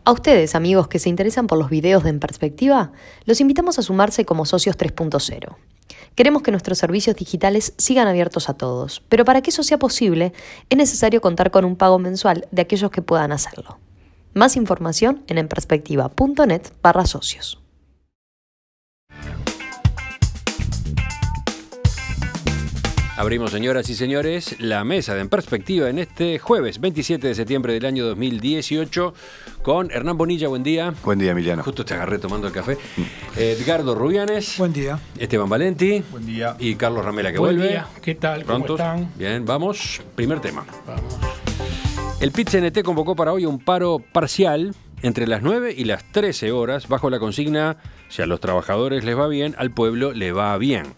A ustedes, amigos que se interesan por los videos de En Perspectiva, los invitamos a sumarse como socios 3.0. Queremos que nuestros servicios digitales sigan abiertos a todos, pero para que eso sea posible, es necesario contar con un pago mensual de aquellos que puedan hacerlo. Más información en enperspectiva.net/socios. Abrimos, señoras y señores, la mesa de En Perspectiva en este jueves 27 de septiembre del año 2018 con Hernán Bonilla. Buen día. Buen día, Emiliano. Justo te agarré tomando el café. Edgardo Rubianes. Buen día. Esteban Valenti. Buen día. Y Carlos Ramela, que Buen vuelve. día. ¿Qué tal? ¿Prontos? ¿Cómo están? Bien, vamos. Primer tema. Vamos. El PIT-CNT convocó para hoy un paro parcial entre las 9 y las 13 horas bajo la consigna: si a los trabajadores les va bien, al pueblo le va bien.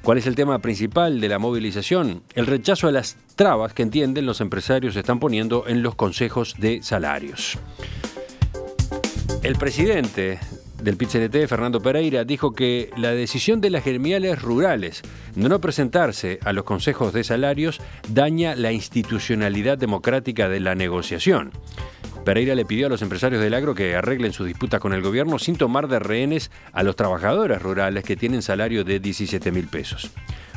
¿Cuál es el tema principal de la movilización? El rechazo a las trabas que entienden los empresarios están poniendo en los consejos de salarios. El presidente del PIT-CNT, Fernando Pereira, dijo que la decisión de las gremiales rurales de no presentarse a los consejos de salarios daña la institucionalidad democrática de la negociación. Pereira le pidió a los empresarios del agro que arreglen sus disputas con el gobierno sin tomar de rehenes a los trabajadores rurales que tienen salario de 17.000 pesos.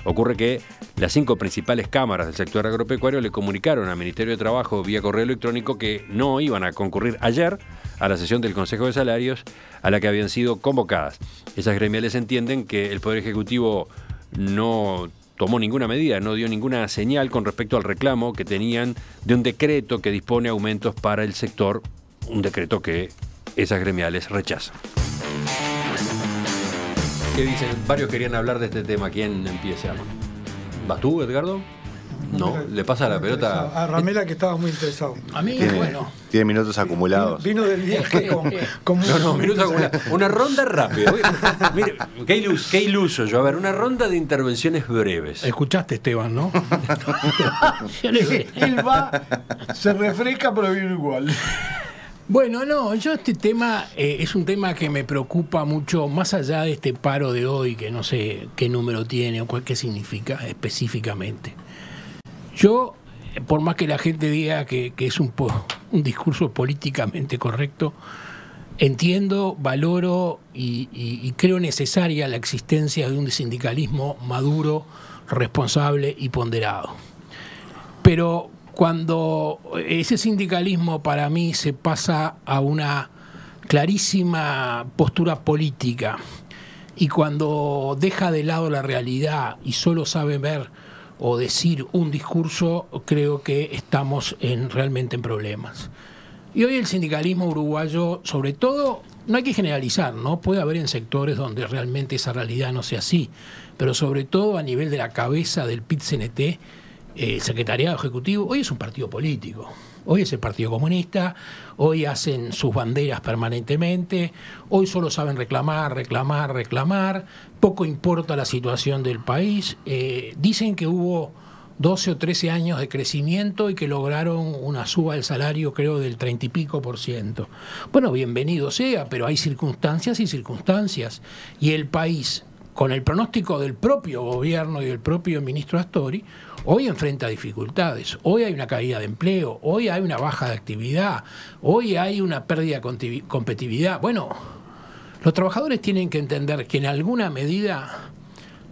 Ocurre que las 5 principales cámaras del sector agropecuario le comunicaron al Ministerio de Trabajo vía correo electrónico que no iban a concurrir ayer a la sesión del Consejo de Salarios a la que habían sido convocadas. Esas gremiales entienden que el Poder Ejecutivo no tomó ninguna medida, no dio ninguna señal con respecto al reclamo que tenían de un decreto que dispone aumentos para el sector, un decreto que esas gremiales rechazan. ¿Qué dicen? Varios querían hablar de este tema. ¿Quién empieza? ¿Vas tú, Edgardo? No, le pasa la pelota a Ramela, que estaba muy interesado. A mí, bueno. Tiene minutos acumulados. Vino del viaje con No, minutos acumulados. Una ronda rápida. Mire, qué iluso yo. A ver, una ronda de intervenciones breves. Escuchaste, Esteban, ¿no? Él va, se refresca, pero viene igual. Bueno, no, yo este tema es un tema que me preocupa mucho, más allá de este paro de hoy, que no sé qué número tiene o qué significa específicamente. Yo, por más que la gente diga que es un discurso políticamente correcto, entiendo, valoro y creo necesaria la existencia de un sindicalismo maduro, responsable y ponderado. Pero cuando ese sindicalismo para mí se pasa a una clarísima postura política y cuando deja de lado la realidad y solo sabe ver o decir un discurso, creo que estamos realmente en problemas. Y hoy el sindicalismo uruguayo, sobre todo, no hay que generalizar, ¿no? Puede haber en sectores donde realmente esa realidad no sea así, pero sobre todo a nivel de la cabeza del PIT-CNT, secretariado ejecutivo, hoy es un partido político. Hoy es el Partido Comunista, hoy hacen sus banderas permanentemente, hoy solo saben reclamar, poco importa la situación del país. Dicen que hubo 12 o 13 años de crecimiento y que lograron una suba del salario, creo, del 30 y pico %. Bueno, bienvenido sea, pero hay circunstancias y circunstancias. Y el país, con el pronóstico del propio gobierno y del propio ministro Astori, hoy enfrenta dificultades, hoy hay una caída de empleo, hoy hay una baja de actividad, hoy hay una pérdida de competitividad. Bueno, los trabajadores tienen que entender que en alguna medida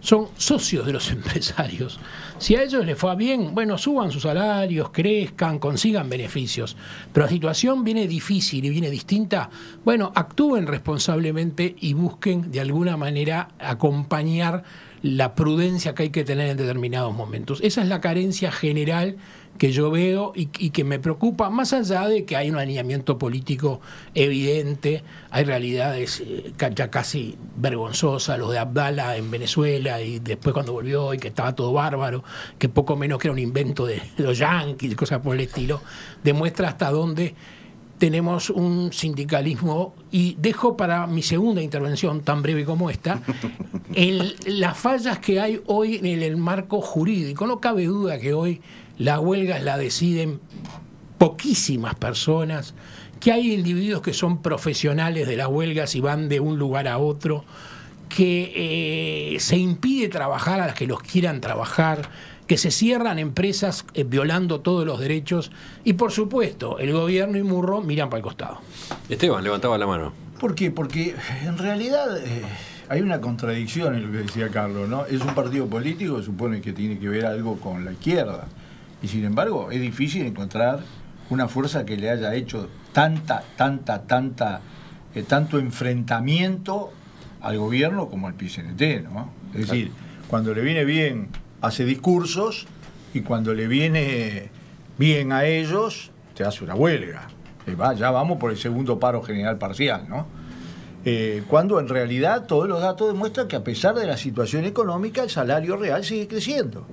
son socios de los empresarios. Si a ellos les fue bien, bueno, suban sus salarios, crezcan, consigan beneficios. Pero la situación viene difícil y viene distinta. Bueno, actúen responsablemente y busquen de alguna manera acompañar la prudencia que hay que tener en determinados momentos. Esa es la carencia general que yo veo y que me preocupa, más allá de que hay un alineamiento político evidente, hay realidades ya casi vergonzosas, los de Abdala en Venezuela y después cuando volvió y que estaba todo bárbaro, que poco menos que era un invento de los yanquis, cosas por el estilo, demuestra hasta dónde tenemos un sindicalismo. Y dejo para mi segunda intervención, tan breve como esta, las fallas que hay hoy en el marco jurídico. No cabe duda que hoy las huelgas la deciden poquísimas personas, que hay individuos que son profesionales de las huelgas y van de un lugar a otro, que se impide trabajar a las que los quieran trabajar, que se cierran empresas violando todos los derechos y por supuesto el gobierno y Murro miran para el costado. Esteban levantaba la mano. ¿Por qué? Porque en realidad hay una contradicción en lo que decía Carlos, ¿no? Es un partido político, supone que tiene que ver algo con la izquierda. Y sin embargo, es difícil encontrar una fuerza que le haya hecho tanto enfrentamiento al gobierno como al PCNT, ¿no? Es decir, cuando le viene bien hace discursos y cuando le viene bien a ellos te hace una huelga. Ya vamos por el segundo paro general parcial, ¿no? Cuando en realidad todos los datos demuestran que a pesar de la situación económica el salario real sigue creciendo.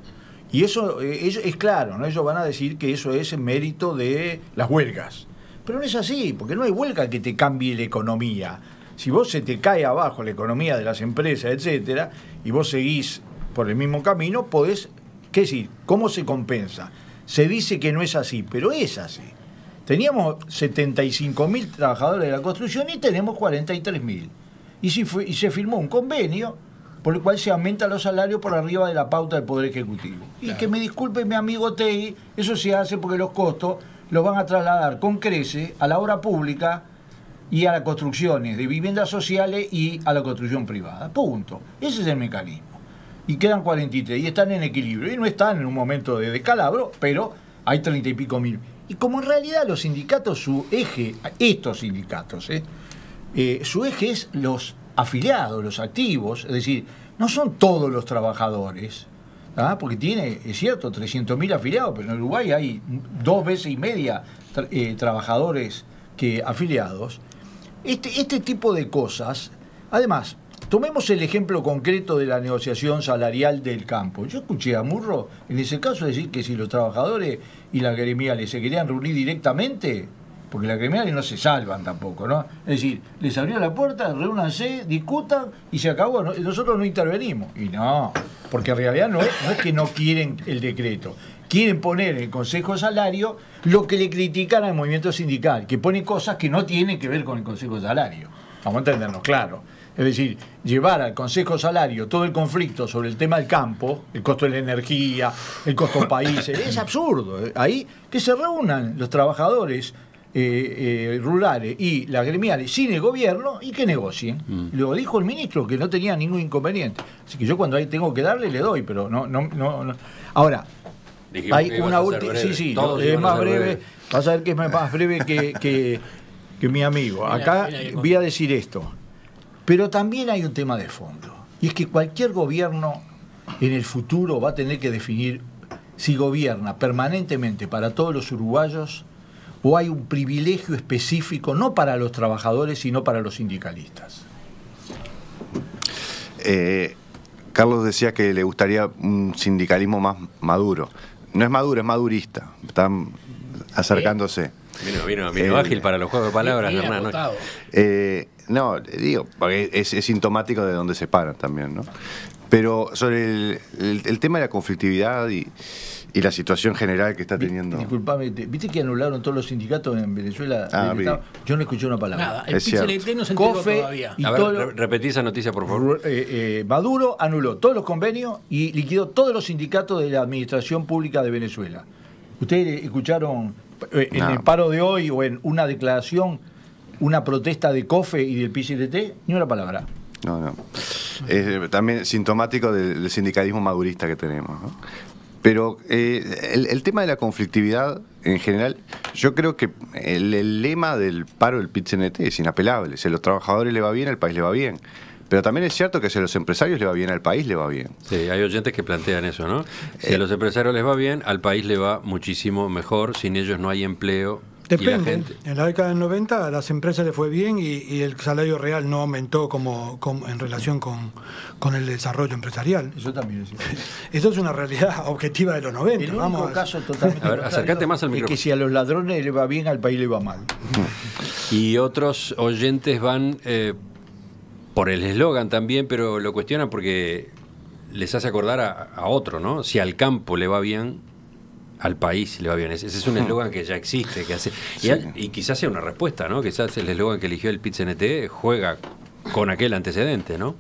Y eso es claro, ¿no? Ellos van a decir que eso es mérito de las huelgas. Pero no es así, porque no hay huelga que te cambie la economía. Si vos se te cae abajo la economía de las empresas, etcétera, y vos seguís por el mismo camino, podés, ¿qué decir? ¿Cómo se compensa? Se dice que no es así, pero es así. Teníamos 75.000 trabajadores de la construcción y tenemos 43.000. Y se firmó un convenio por el cual se aumentan los salarios por arriba de la pauta del Poder Ejecutivo. Claro. Y que me disculpe mi amigo Tei, eso se hace porque los costos los van a trasladar con crece a la obra pública y a las construcciones de viviendas sociales y a la construcción privada. Punto. Ese es el mecanismo. Y quedan 43 y están en equilibrio. Y no están en un momento de descalabro, pero hay 30 y pico mil. Y como en realidad los sindicatos, su eje, estos sindicatos, su eje es los afiliados, los activos, es decir, no son todos los trabajadores, ¿ah? Porque tiene, es cierto, 300.000 afiliados, pero en Uruguay hay 2 veces y media trabajadores que afiliados. Este tipo de cosas, además, tomemos el ejemplo concreto de la negociación salarial del campo. Yo escuché a Murro en ese caso decir que si los trabajadores y las gremiales se querían reunir directamente, porque las gremiales no se salvan tampoco, ¿no? Es decir, les abrió la puerta, reúnanse, discutan y se acabó. Nosotros no intervenimos. Y no, porque en realidad no es que no quieren el decreto. Quieren poner en el Consejo de Salario lo que le critican al movimiento sindical, que pone cosas que no tienen que ver con el Consejo de Salario. Vamos a entendernos, claro. Es decir, llevar al Consejo de Salario todo el conflicto sobre el tema del campo, el costo de la energía, el costo país, es absurdo. Ahí que se reúnan los trabajadores rurales y las gremiales sin el gobierno y que negocien. Lo dijo el ministro, que no tenía ningún inconveniente. Así que yo cuando ahí tengo que darle, le doy, pero no. Ahora, dijimos hay una última. Sí, es más breve. Vas a ver que es más breve que mi amigo. Acá voy a decir esto. Pero también hay un tema de fondo. Y es que cualquier gobierno en el futuro va a tener que definir si gobierna permanentemente para todos los uruguayos o hay un privilegio específico, no para los trabajadores, sino para los sindicalistas. Carlos decía que le gustaría un sindicalismo más maduro. No es maduro, es madurista. Están acercándose. Vino ágil para los juegos de palabras, Hernán. No, digo, porque es sintomático de donde se paran también, ¿no? Pero sobre el tema de la conflictividad y la situación general que está teniendo. Disculpame, ¿viste que anularon todos los sindicatos en Venezuela? Yo no escuché una palabra. Nada, el PCNT no se enteró todavía. A ver, repetí esa noticia, por favor. Maduro anuló todos los convenios y liquidó todos los sindicatos de la administración pública de Venezuela. ¿Ustedes escucharon en el paro de hoy o en una declaración, una protesta de COFE y del PCNT? Ni una palabra. No. Es también sintomático del sindicalismo madurista que tenemos, ¿no? Pero el tema de la conflictividad en general, yo creo que el lema del paro del PIT-CNT es inapelable. Si a los trabajadores le va bien, al país le va bien. Pero también es cierto que si a los empresarios le va bien, al país le va bien. Sí, hay oyentes que plantean eso, ¿no? Si a los empresarios les va bien, al país le va muchísimo mejor. Sin ellos no hay empleo. Depende. Y la gente... En la década del 90 a las empresas les fue bien y el salario real no aumentó como en relación con el desarrollo empresarial. Eso también es cierto. Eso es una realidad objetiva de los 90. El único caso totalmente a ver, acércate más al micrófono. Es que si a los ladrones le va bien, al país le va mal. Y otros oyentes van por el eslogan también, pero lo cuestionan porque les hace acordar a otro, ¿no? Si al campo le va bien, al país le va bien. Ese es un eslogan que ya existe, que hace y quizás sea una respuesta, ¿no? Quizás el eslogan que eligió el PIT-CNT juega con aquel antecedente, ¿no?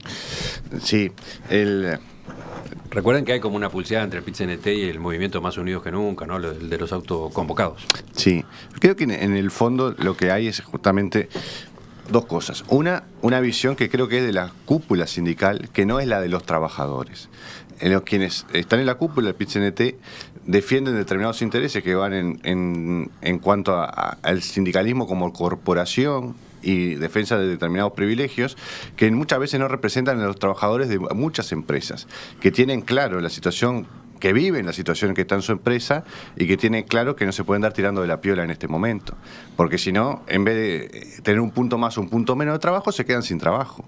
Sí, Recuerden que hay como una pulseada entre el PIT-CNT y el movimiento Más Unidos que Nunca, ¿no? El de los autoconvocados. Sí, creo que en el fondo lo que hay es justamente dos cosas. Una visión que creo que es de la cúpula sindical, que no es la de los trabajadores. Los quienes están en la cúpula del PIT-CNT defienden determinados intereses que van en cuanto al sindicalismo como corporación y defensa de determinados privilegios que muchas veces no representan a los trabajadores de muchas empresas, que tienen claro la situación, que viven la situación en que está en su empresa y que tienen claro que no se pueden dar tirando de la piola en este momento, porque si no, en vez de tener un punto más o un punto menos de trabajo, se quedan sin trabajo.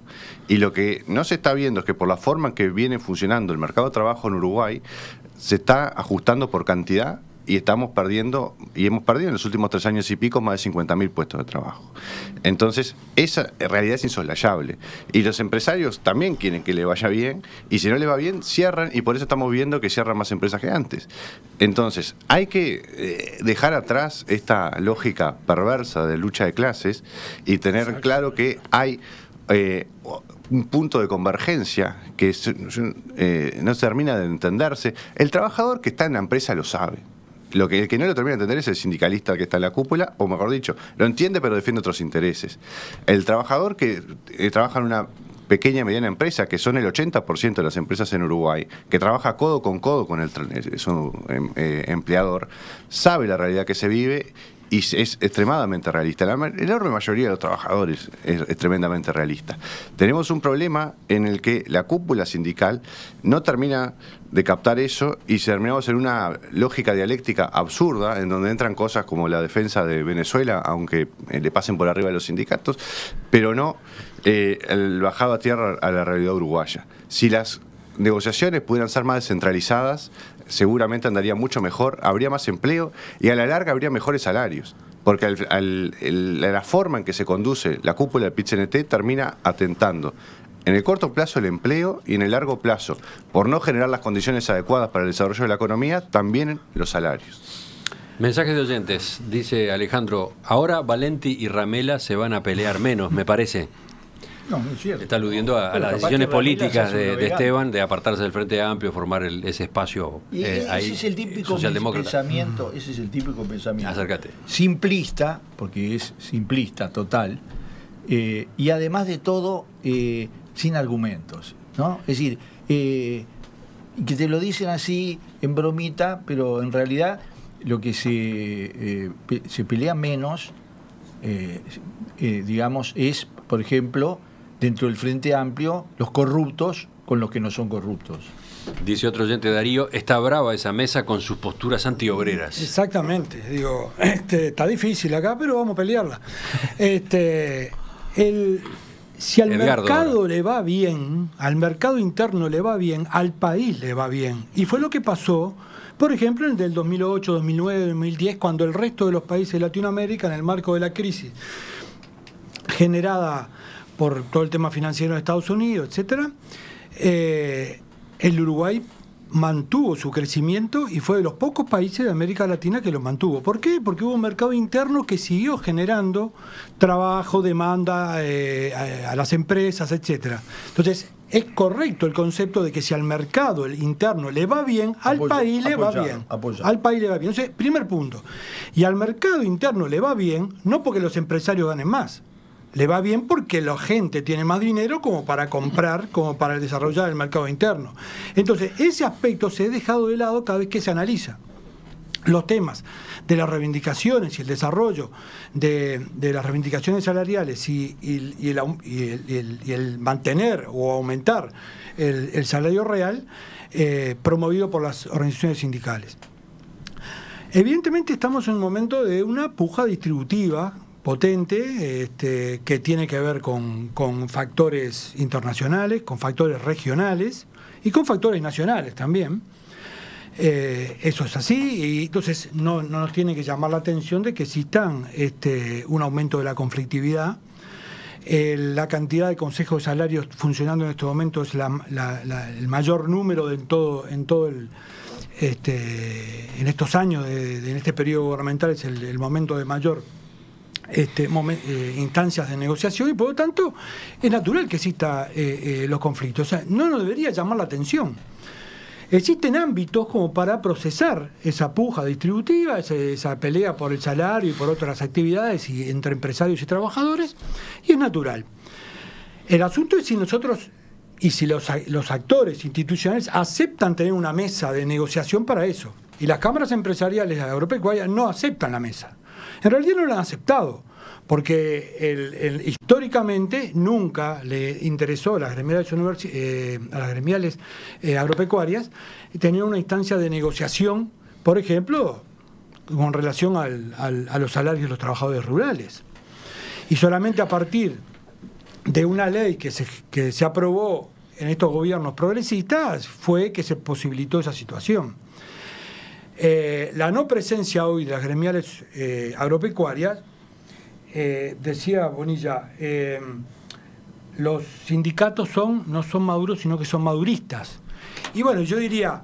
Y lo que no se está viendo es que por la forma en que viene funcionando el mercado de trabajo en Uruguay, se está ajustando por cantidad y estamos perdiendo, y hemos perdido en los últimos 3 años y pico más de 50.000 puestos de trabajo. Entonces, esa realidad es insoslayable. Y los empresarios también quieren que le vaya bien, y si no le va bien, cierran, y por eso estamos viendo que cierran más empresas que antes. Entonces, hay que dejar atrás esta lógica perversa de lucha de clases y tener claro que hay un punto de convergencia que no termina de entenderse. El trabajador que está en la empresa lo sabe. El que no lo termina de entender es el sindicalista que está en la cúpula, o mejor dicho, lo entiende pero defiende otros intereses. El trabajador que trabaja en una pequeña y mediana empresa, que son el 80% de las empresas en Uruguay, que trabaja codo con su empleador, sabe la realidad que se vive y es extremadamente realista. La enorme mayoría de los trabajadores es tremendamente realista. Tenemos un problema en el que la cúpula sindical no termina de captar eso y terminamos en una lógica dialéctica absurda en donde entran cosas como la defensa de Venezuela, aunque le pasen por arriba de los sindicatos, pero no el bajado a tierra a la realidad uruguaya. Si las negociaciones pudieran ser más descentralizadas, seguramente andaría mucho mejor, habría más empleo y a la larga habría mejores salarios, porque la forma en que se conduce la cúpula del PIT-CNT termina atentando en el corto plazo el empleo y en el largo plazo, por no generar las condiciones adecuadas para el desarrollo de la economía, también los salarios. Mensajes de oyentes, dice Alejandro, ahora Valenti y Ramela se van a pelear menos, me parece. No, no es cierto. Está aludiendo a las decisiones políticas de Esteban de apartarse del Frente Amplio, formar ese espacio ahí, ese es el típico pensamiento, ese es el típico pensamiento. Acércate. Simplista, porque es simplista total, y además de todo, sin argumentos, ¿no? Es decir, que te lo dicen así en bromita, pero en realidad lo que se pelea menos, digamos, es, por ejemplo, dentro del Frente Amplio, los corruptos con los que no son corruptos. Dice otro oyente, Darío, está brava esa mesa con sus posturas antiobreras. Exactamente, digo, está difícil acá, pero vamos a pelearla. Si al mercado le va bien, al mercado interno le va bien, al país le va bien. Y fue lo que pasó, por ejemplo, en el 2008, 2009, 2010, cuando el resto de los países de Latinoamérica, en el marco de la crisis generada por todo el tema financiero de Estados Unidos, etcétera, el Uruguay mantuvo su crecimiento y fue de los pocos países de América Latina que lo mantuvo. ¿Por qué? Porque hubo un mercado interno que siguió generando trabajo, demanda a las empresas, etcétera. Entonces, es correcto el concepto de que si al mercado el interno le va bien, al país le va bien. Al país le va bien. Entonces, primer punto. Y al mercado interno le va bien, no porque los empresarios ganen más. Le va bien porque la gente tiene más dinero como para comprar, como para desarrollar el mercado interno. Entonces, ese aspecto se ha dejado de lado cada vez que se analiza los temas de las reivindicaciones y el desarrollo de las reivindicaciones salariales y el mantener o aumentar el salario real promovido por las organizaciones sindicales. Evidentemente estamos en un momento de una puja distributiva potente, que tiene que ver con factores internacionales, con factores regionales y con factores nacionales también. Eso es así, y entonces no nos tiene que llamar la atención de que exista un aumento de la conflictividad. La cantidad de consejos de salarios funcionando en este momento es el mayor número en estos años, en este periodo gubernamental es el momento de mayor instancias de negociación, y por lo tanto es natural que exista los conflictos. O sea, no nos debería llamar la atención. existen ámbitos como para procesar esa puja distributiva, esa pelea por el salario y por otras actividades y entre empresarios y trabajadores, y es natural. El asunto es si nosotros y si los actores institucionales aceptan tener una mesa de negociación para eso. Y las cámaras empresariales agropecuarias no aceptan la mesa. En realidad no la han aceptado, porque históricamente nunca le interesó a las gremiales agropecuarias tener una instancia de negociación, por ejemplo, con relación a los salarios de los trabajadores rurales. Y solamente a partir de una ley que se aprobó en estos gobiernos progresistas fue que se posibilitó esa situación. La no presencia hoy de las gremiales agropecuarias, decía Bonilla, los sindicatos no son maduros, sino que son maduristas. Y bueno, yo diría,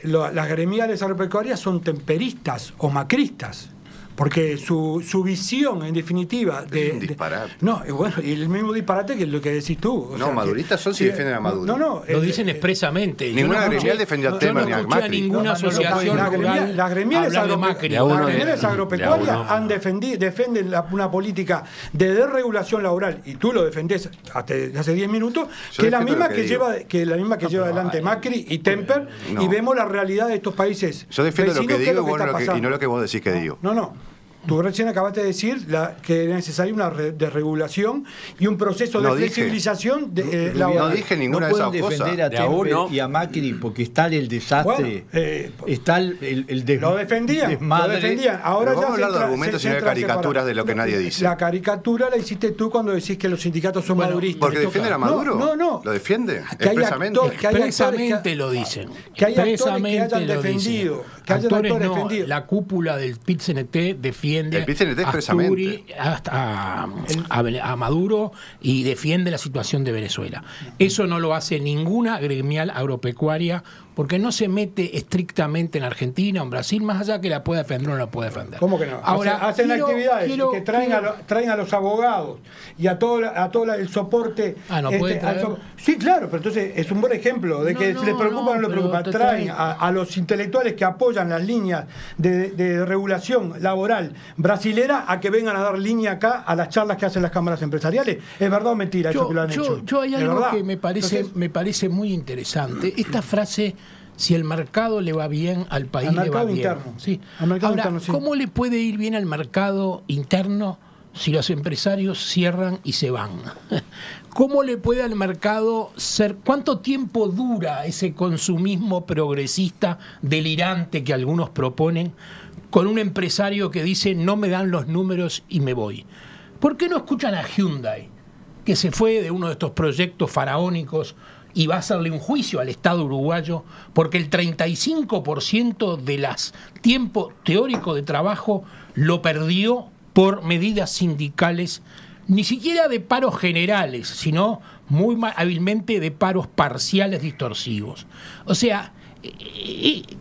las gremiales agropecuarias son temperistas o macristas, porque su visión, en definitiva... Es un disparate. No, bueno, y el mismo disparate que es lo que decís tú. No, maduristas son si defienden a Maduro. Lo dicen expresamente. Ninguna gremial defendió a Temer ni a Macri. Ninguna asociación rural. Las gremiales agropecuarias defienden una política de desregulación laboral, y tú lo defendés hace 10 minutos, que es la misma que lleva adelante Macri y Temper, y vemos la realidad de estos países. Yo defiendo lo que digo y no lo que vos decís que digo. No. Tú recién acabaste de decir que es necesaria una desregulación y un proceso de flexibilización laboral. No dije ninguna de esas cosas. No pueden defender a Temper y a Macri porque está el desastre, está el lo defendían. Ahora vamos a hablar de argumentos y no de caricaturas de lo que nadie dice. La caricatura la hiciste tú cuando decís que los sindicatos son maduristas. ¿Porque defienden a Maduro? No. ¿Lo defiende? Expresamente lo dicen. Que hay actores que hayan defendido. La cúpula del PIT-CNT defiende a Maduro y defiende la situación de Venezuela. Eso no lo hace ninguna gremial agropecuaria, porque no se mete estrictamente en Argentina o en Brasil, más allá que la pueda defender o no la pueda defender. ¿Cómo que no? Ahora, hacen actividades que traen a los abogados y a todo el soporte. Sí, claro, pero entonces es un buen ejemplo de que les preocupa o no les preocupa. Traen a los intelectuales que apoyan las líneas de regulación laboral brasilera a que vengan a dar línea acá a las charlas que hacen las cámaras empresariales. ¿Es verdad o mentira eso que lo han hecho? Yo hay algo que me parece muy interesante. Esta frase: si el mercado le va bien, al país le va bien. Sí. Ahora, ¿cómo le puede ir bien al mercado interno si los empresarios cierran y se van? ¿Cómo le puede al mercado ser? ¿Cuánto tiempo dura ese consumismo progresista delirante que algunos proponen con un empresario que dice no me dan los números y me voy? ¿Por qué no escuchan a Hyundai, que se fue de uno de estos proyectos faraónicos y va a hacerle un juicio al Estado uruguayo porque el 35% de las tiempo teórico de trabajo lo perdió por medidas sindicales, ni siquiera de paros generales, sino muy hábilmente de paros parciales distorsivos? O sea,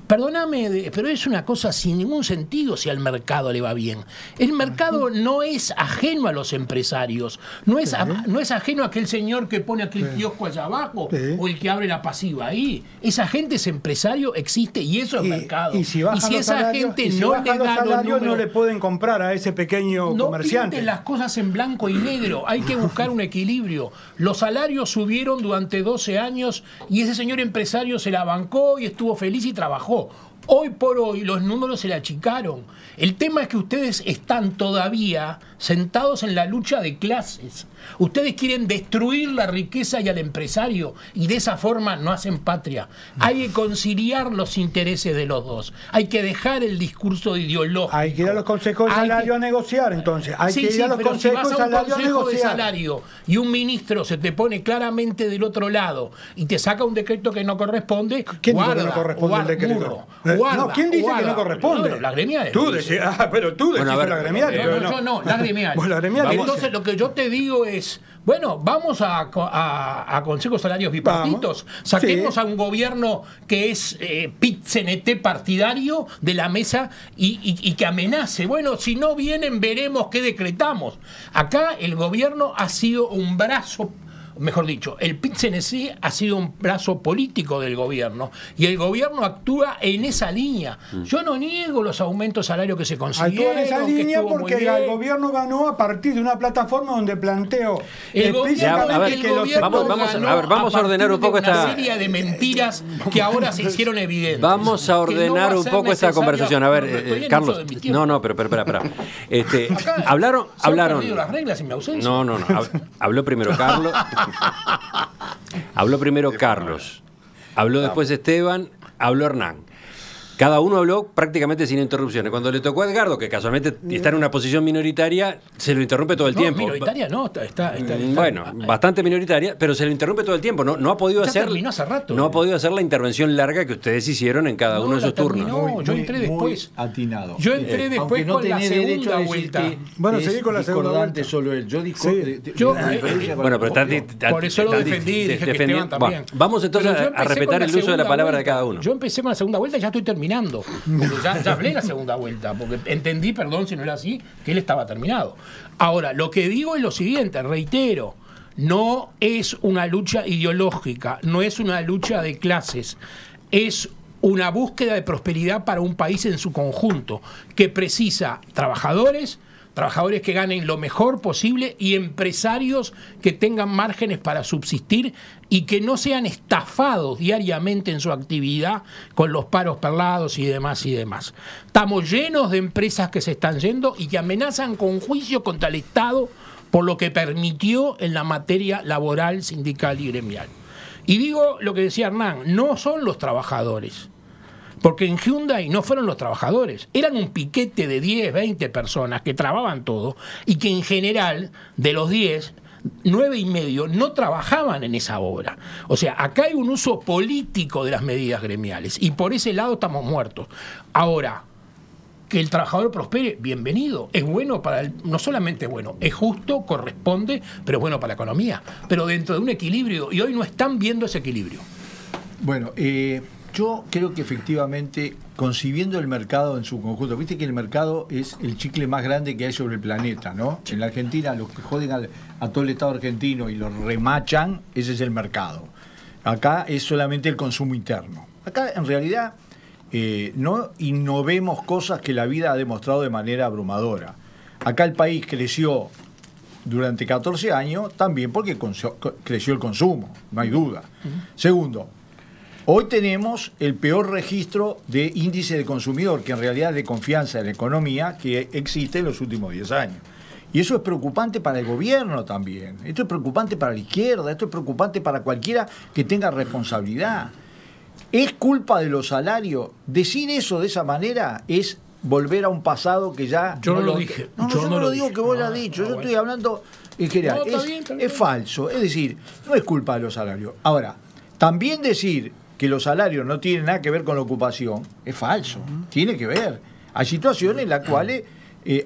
perdóname, pero es una cosa sin ningún sentido si al mercado le va bien. El mercado no es ajeno a los empresarios, no es ajeno a aquel señor que pone aquel kiosco allá abajo o el que abre la pasiva ahí. Esa gente es empresario, existe, y eso es mercado. Y si esa gente no le da los números, no le pueden comprar a ese pequeño comerciante. No pinten las cosas en blanco y negro, hay que buscar un equilibrio. Los salarios subieron durante 12 años y ese señor empresario se la bancó y estuvo feliz y trabajó. Hoy por hoy los números se le achicaron. El tema es que ustedes están todavía sentados en la lucha de clases. Ustedes quieren destruir la riqueza y al empresario y de esa forma no hacen patria. Hay que conciliar los intereses de los dos. Hay que dejar el discurso ideológico. Hay que ir a los consejos de salario a negociar, entonces. Hay que ir a los consejos de salario a negociar. Y un ministro se te pone claramente del otro lado y te saca un decreto que no corresponde. ¿Quién dice que no corresponde el decreto? ¿Quién dice que no corresponde? No, la gremial. Tú decís, pero tú decís la gremial. No, la gremial. Entonces lo que yo te digo es, bueno, vamos a consejos salarios bipartitos, saquemos a un gobierno que es PIT-CNT partidario de la mesa y que amenace. Bueno, si no vienen veremos qué decretamos. Acá el gobierno ha sido un brazo mejor dicho, el PIT-CNC ha sido un brazo político del gobierno y el gobierno actúa en esa línea. Yo no niego los aumentos salarios que se consiguieron. Actúa en esa línea porque el gobierno ganó a partir de una plataforma donde planteó vamos a ordenar un poco esta serie de mentiras que ahora se hicieron evidentes. Vamos a ordenar un poco esta conversación. A ver, Carlos, pero espera. Hablaron. Las reglas en mi ausencia. No. Habló primero Carlos. Habló después Esteban. Habló Hernán. Cada uno habló prácticamente sin interrupciones. Cuando le tocó a Edgardo, que casualmente está en una posición minoritaria, se lo interrumpe todo el tiempo. Minoritaria no, bueno, bastante minoritaria, pero se lo interrumpe todo el tiempo. No ha podido hacer. Terminó hace rato. No ha podido hacer la intervención larga que ustedes hicieron en cada uno de sus turnos. No, yo entré después. Atinado. Yo entré después con la segunda vuelta. Bueno, seguí con la segunda vuelta. Solo él. Bueno, pero por eso lo defendí, dije que Esteban también. Vamos entonces a respetar el uso de la palabra de cada uno. Yo empecé con la segunda vuelta y ya estoy terminando. Porque ya hablé la segunda vuelta, porque entendí, perdón si no era así, que él estaba terminado. Ahora, lo que digo es lo siguiente, reitero, no es una lucha ideológica, no es una lucha de clases, es una búsqueda de prosperidad para un país en su conjunto, que precisa trabajadores que ganen lo mejor posible y empresarios que tengan márgenes para subsistir y que no sean estafados diariamente en su actividad con los paros perlados y demás y demás. Estamos llenos de empresas que se están yendo y que amenazan con juicio contra el Estado por lo que permitió en la materia laboral, sindical y gremial. Y digo lo que decía Hernán, no son los trabajadores. Porque en Hyundai no fueron los trabajadores, eran un piquete de 10, 20 personas que trababan todo y que en general de los 10, 9 y medio no trabajaban en esa obra. O sea, acá hay un uso político de las medidas gremiales y por ese lado estamos muertos. Ahora, que el trabajador prospere, bienvenido, es bueno no solamente bueno, es justo, corresponde, pero es bueno para la economía, pero dentro de un equilibrio y hoy no están viendo ese equilibrio. Bueno, yo creo que efectivamente, concibiendo el mercado en su conjunto, viste que el mercado es el chicle más grande que hay sobre el planeta, ¿no? En la Argentina, los que joden a todo el Estado argentino y lo remachan, ese es el mercado. Acá es solamente el consumo interno. Acá, en realidad, no innovemos cosas que la vida ha demostrado de manera abrumadora. Acá el país creció durante 14 años también porque creció el consumo, no hay duda. Segundo, hoy tenemos el peor registro de índice de consumidor, que en realidad es de confianza en la economía, que existe en los últimos 10 años. Y eso es preocupante para el gobierno también. Esto es preocupante para la izquierda, esto es preocupante para cualquiera que tenga responsabilidad. ¿Es culpa de los salarios? Decir eso de esa manera es volver a un pasado que ya... Yo no lo dije. Yo no lo digo que vos lo has dicho, yo estoy hablando en general. No, está bien. Es falso, es decir, no es culpa de los salarios. Ahora, también decir que los salarios no tienen nada que ver con la ocupación es falso, tiene que ver. Hay situaciones en las cuales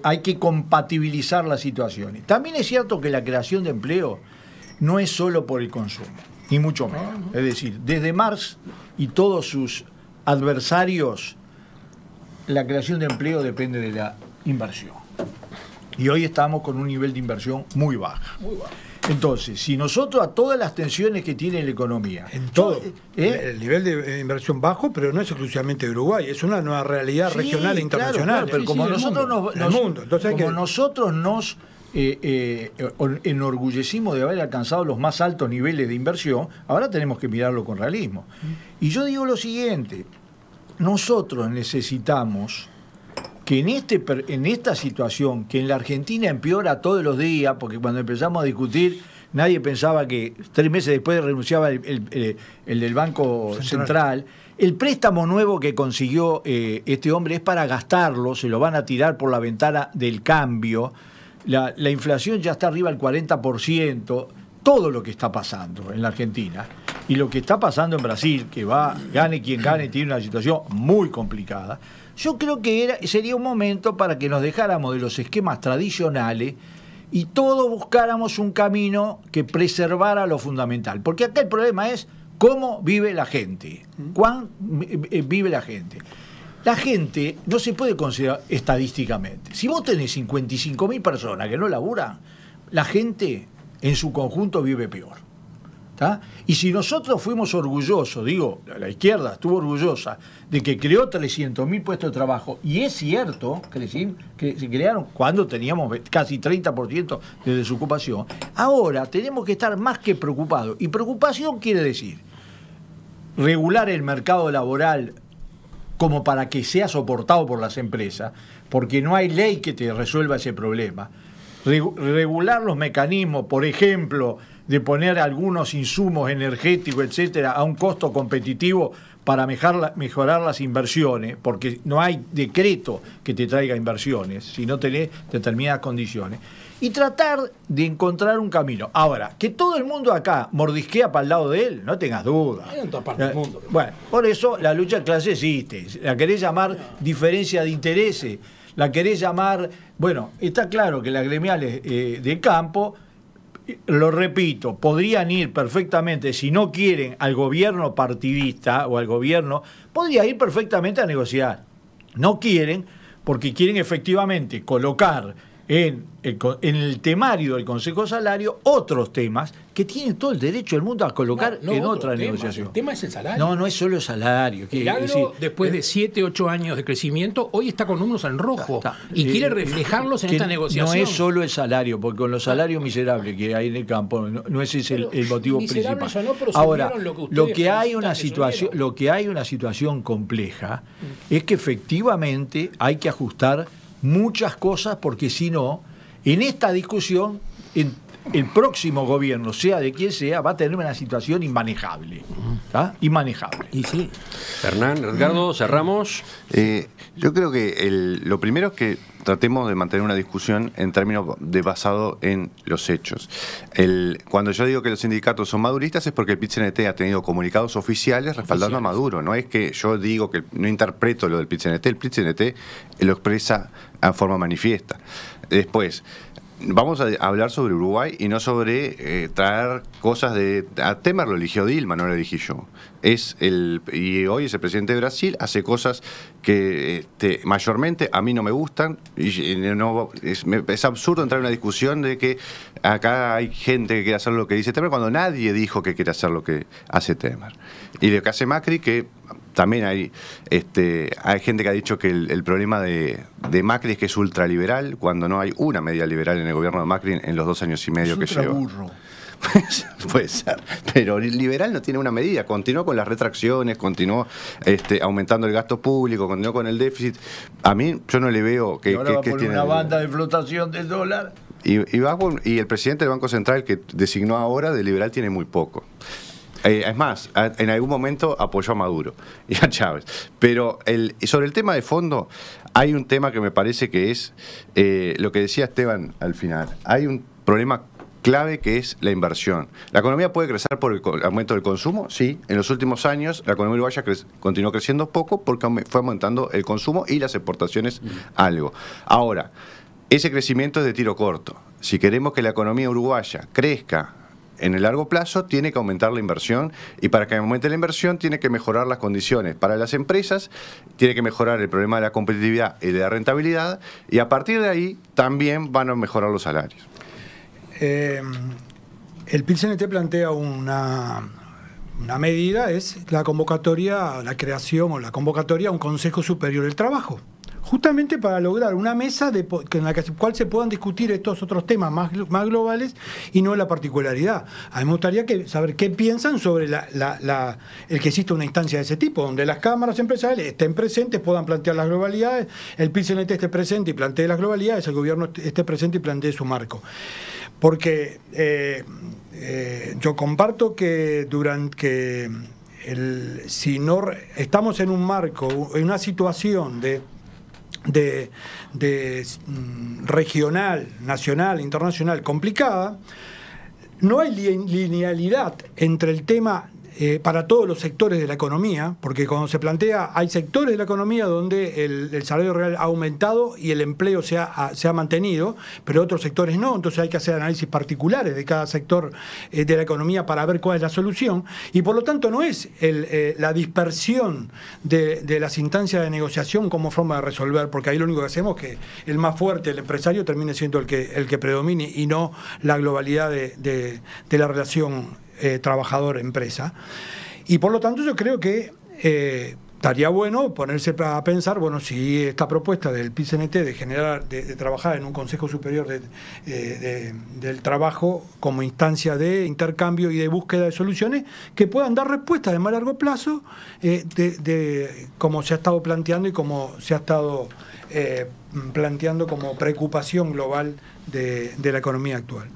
hay que compatibilizar las situaciones. También es cierto que la creación de empleo no es solo por el consumo, ni mucho menos. Es decir, desde Marx y todos sus adversarios, la creación de empleo depende de la inversión. Y hoy estamos con un nivel de inversión muy baja. Entonces, si nosotros a todas las tensiones que tiene la economía... En todo. El nivel de inversión bajo, pero no es exclusivamente de Uruguay, es una nueva realidad regional e internacional. Claro, pero como nosotros nos enorgullecimos de haber alcanzado los más altos niveles de inversión, ahora tenemos que mirarlo con realismo. Y yo digo lo siguiente, nosotros necesitamos que en esta situación, que en la Argentina empeora todos los días, porque cuando empezamos a discutir, nadie pensaba que 3 meses después renunciaba el del Banco Central. El préstamo nuevo que consiguió este hombre es para gastarlo, se lo van a tirar por la ventana del cambio. La inflación ya está arriba del 40%, todo lo que está pasando en la Argentina y lo que está pasando en Brasil, que gane quien gane, tiene una situación muy complicada. Yo creo que sería un momento para que nos dejáramos de los esquemas tradicionales y todos buscáramos un camino que preservara lo fundamental. Porque acá el problema es cómo vive la gente, cuán vive la gente. La gente no se puede considerar estadísticamente. Si vos tenés 55.000 personas que no laburan, la gente en su conjunto vive peor. ¿tá? Y si nosotros fuimos orgullosos, digo, la izquierda estuvo orgullosa de que creó 300.000 puestos de trabajo, y es cierto que se crearon cuando teníamos casi 30% de desocupación, ahora tenemos que estar más que preocupados. Y preocupación quiere decir regular el mercado laboral como para que sea soportado por las empresas, porque no hay ley que te resuelva ese problema. Regular los mecanismos, por ejemplo, de poner algunos insumos energéticos, etcétera, a un costo competitivo para mejorar las inversiones, porque no hay decreto que te traiga inversiones, si no tenés determinadas condiciones. Y tratar de encontrar un camino. Ahora, que todo el mundo acá mordisquea para el lado de él, no tengas duda. En toda parte del mundo. Bueno, por eso la lucha de clase existe. La querés llamar diferencia de intereses, la querés llamar... Bueno, está claro que las gremiales de campo, lo repito, podrían ir perfectamente, si no quieren al gobierno partidista o al gobierno, podría ir perfectamente a negociar. No quieren, porque quieren efectivamente colocar en el temario del Consejo de Salario otros temas que tienen todo el derecho del mundo a colocar en otra negociación. El tema es el salario. No es solo el salario. El agro, después de 7, 8 años de crecimiento, hoy está con números en rojo y quiere reflejarlos en esta negociación. No es solo el salario, porque con los salarios miserables que hay en el campo, no ese es el motivo principal. Ahora, lo que hay una situación compleja es que efectivamente hay que ajustar muchas cosas, porque si no, en esta discusión, el próximo gobierno, sea de quien sea, va a tener una situación inmanejable. ¿Tá? Inmanejable. Y sí. Hernán, Edgardo, cerramos. Yo creo que lo primero es que tratemos de mantener una discusión en términos de basado en los hechos. Cuando yo digo que los sindicatos son maduristas es porque el PIT-CNT ha tenido comunicados oficiales respaldando a Maduro. No es que yo digo que no interpreto lo del PIT-CNT. El PIT-CNT lo expresa en forma manifiesta. Después, vamos a hablar sobre Uruguay y no sobre traer cosas de... A Temer lo eligió Dilma, no lo elegí yo. Y hoy es el presidente de Brasil, hace cosas que mayormente a mí no me gustan. Es absurdo entrar en una discusión de que acá hay gente que quiere hacer lo que dice Temer cuando nadie dijo que quiere hacer lo que hace Temer. Y lo que hace Macri, que también hay gente que ha dicho que el problema de Macri es que es ultraliberal, cuando no hay una medida liberal en el gobierno de Macri en los 2 años y medio que lleva. Burro. Puede ser, pero el liberal no tiene una medida, continuó con las retracciones, continuó aumentando el gasto público, continuó con el déficit. A mí yo no le veo que... Y ahora va por una banda de flotación del dólar. Y el presidente del Banco Central que designó ahora de liberal tiene muy poco. Es más, en algún momento apoyó a Maduro y a Chávez. Pero sobre el tema de fondo, hay un tema que me parece que es lo que decía Esteban al final. Hay un problema clave que es la inversión. ¿La economía puede crecer por el aumento del consumo? Sí. En los últimos años la economía uruguaya continuó creciendo poco porque fue aumentando el consumo y las exportaciones algo. Ahora, ese crecimiento es de tiro corto. Si queremos que la economía uruguaya crezca en el largo plazo, tiene que aumentar la inversión, y para que aumente la inversión tiene que mejorar las condiciones para las empresas, tiene que mejorar el problema de la competitividad y de la rentabilidad, y a partir de ahí también van a mejorar los salarios. El PIT-CNT plantea una medida, es la convocatoria, la creación o la convocatoria a un Consejo Superior del Trabajo, justamente para lograr una mesa en la cual se puedan discutir estos otros temas más globales y no la particularidad. A mí me gustaría saber qué piensan sobre el que exista una instancia de ese tipo, donde las cámaras empresariales estén presentes, puedan plantear las globalidades, el PIT-CNT esté presente y plantee las globalidades, el gobierno esté presente y plantee su marco. Porque yo comparto que si no estamos en un marco, en una situación de regional, nacional, internacional complicada, no hay linealidad entre el tema para todos los sectores de la economía, porque cuando se plantea, hay sectores de la economía donde el salario real ha aumentado y el empleo se ha mantenido, pero otros sectores no, entonces hay que hacer análisis particulares de cada sector de la economía para ver cuál es la solución, y por lo tanto no es la dispersión de las instancias de negociación como forma de resolver, porque ahí lo único que hacemos es que el más fuerte, el empresario, termine siendo el que predomine y no la globalidad de la relación trabajador-empresa. Y por lo tanto yo creo que estaría bueno ponerse a pensar, bueno, si esta propuesta del PIT-CNT de trabajar en un Consejo Superior del Trabajo como instancia de intercambio y de búsqueda de soluciones que puedan dar respuestas de más largo plazo, como se ha estado planteando y como se ha estado planteando como preocupación global de la economía actual.